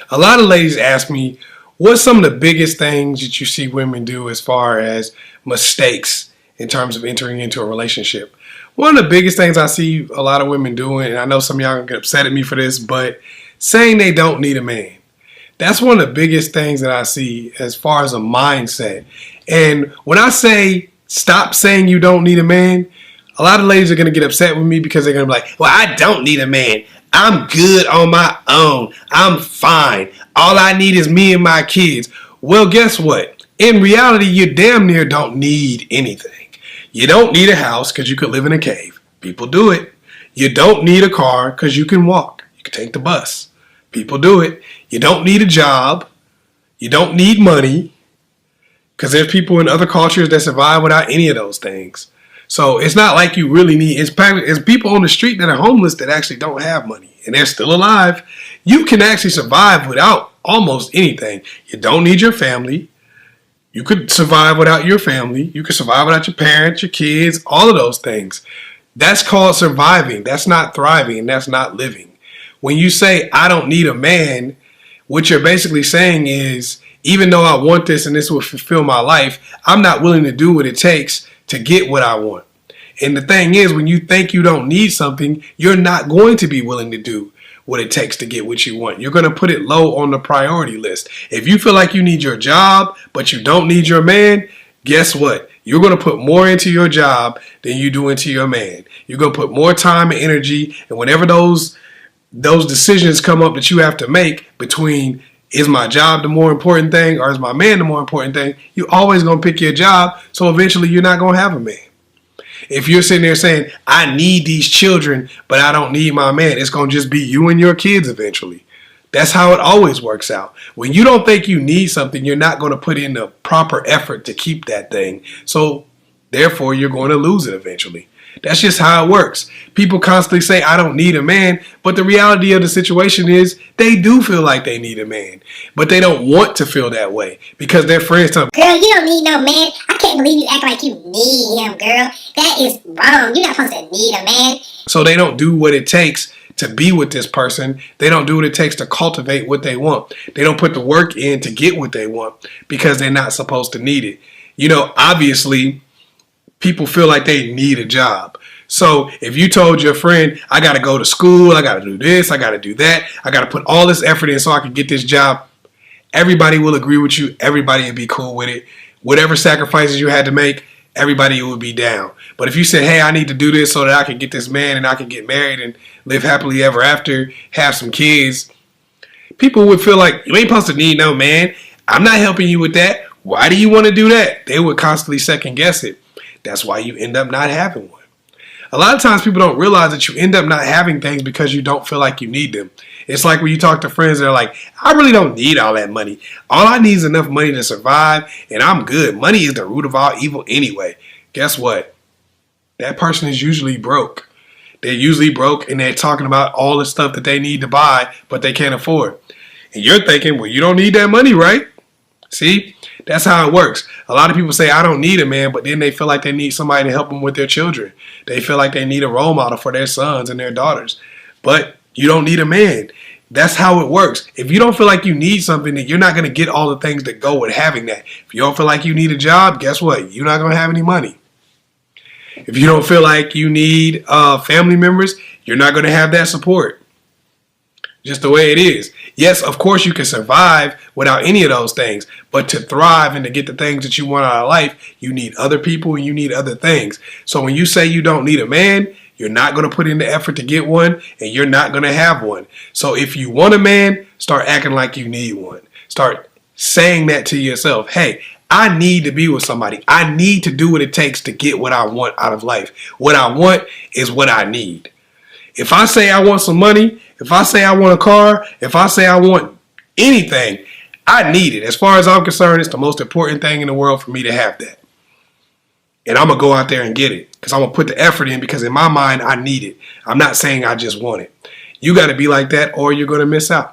A lot of ladies ask me, what's some of the biggest things that you see women do as far as mistakes in terms of entering into a relationship? One of the biggest things I see a lot of women doing, and I know some of y'all gonna get upset at me for this, but saying they don't need a man. That's one of the biggest things that I see as far as a mindset. And when I say stop saying you don't need a man, a lot of ladies are going to get upset with me because they're going to be like, well, I don't need a man. I'm good on my own. I'm fine. All I need is me and my kids. Well, guess what? In reality, you damn near don't need anything. You don't need a house because you could live in a cave. People do it. You don't need a car because you can walk. You can take the bus. People do it. You don't need a job. You don't need money because there's people in other cultures that survive without any of those things. So it's not like you really need, it's people on the street that are homeless that actually don't have money and they're still alive. You can actually survive without almost anything. You don't need your family. You could survive without your family. You could survive without your parents, your kids, all of those things. That's called surviving. That's not thriving, and that's not living. When you say, I don't need a man, what you're basically saying is, even though I want this and this will fulfill my life, I'm not willing to do what it takes to get what I want. And the thing is, when you think you don't need something, you're not going to be willing to do what it takes to get what you want. You're going to put it low on the priority list. If you feel like you need your job, but you don't need your man, guess what? You're going to put more into your job than you do into your man. You're going to put more time and energy, and whenever those decisions come up that you have to make between, is my job the more important thing or is my man the more important thing, you're always going to pick your job, so eventually you're not going to have a man. If you're sitting there saying, I need these children, but I don't need my man, it's going to just be you and your kids eventually. That's how it always works out. When you don't think you need something, you're not going to put in the proper effort to keep that thing. So therefore, you're going to lose it eventually. That's just how it works. People constantly say, I don't need a man, but the reality of the situation is they do feel like they need a man, but they don't want to feel that way because their friends tell them, girl, you don't need no man. I can't believe you act like you need him, girl. That is wrong. You're not supposed to need a man. So they don't do what it takes to be with this person. They don't do what it takes to cultivate what they want. They don't put the work in to get what they want because they're not supposed to need it. You know, obviously, people feel like they need a job. So if you told your friend, I got to go to school, I got to do this, I got to do that, I got to put all this effort in so I can get this job, everybody will agree with you. Everybody will be cool with it. Whatever sacrifices you had to make, everybody will be down. But if you said, hey, I need to do this so that I can get this man and I can get married and live happily ever after, have some kids, people would feel like, you ain't supposed to need no man. I'm not helping you with that. Why do you want to do that? They would constantly second guess it. That's why you end up not having one. A lot of times people don't realize that you end up not having things because you don't feel like you need them. It's like when you talk to friends that are like, I really don't need all that money. All I need is enough money to survive and I'm good. Money is the root of all evil anyway. Guess what? That person is usually broke. They're usually broke and they're talking about all the stuff that they need to buy but they can't afford. And you're thinking, well, you don't need that money, right? See? That's how it works. A lot of people say, I don't need a man, but then they feel like they need somebody to help them with their children. They feel like they need a role model for their sons and their daughters. But you don't need a man. That's how it works. If you don't feel like you need something, then you're not going to get all the things that go with having that. If you don't feel like you need a job, guess what? You're not going to have any money. If you don't feel like you need family members, you're not going to have that support. Just the way it is. Yes, of course you can survive without any of those things, but to thrive and to get the things that you want out of life, you need other people and you need other things. So when you say you don't need a man, you're not going to put in the effort to get one and you're not going to have one. So if you want a man, start acting like you need one. Start saying that to yourself. Hey, I need to be with somebody. I need to do what it takes to get what I want out of life. What I want is what I need. If I say I want some money, if I say I want a car, if I say I want anything, I need it. As far as I'm concerned, it's the most important thing in the world for me to have that. And I'm going to go out there and get it because I'm going to put the effort in because in my mind, I need it. I'm not saying I just want it. You got to be like that or you're going to miss out.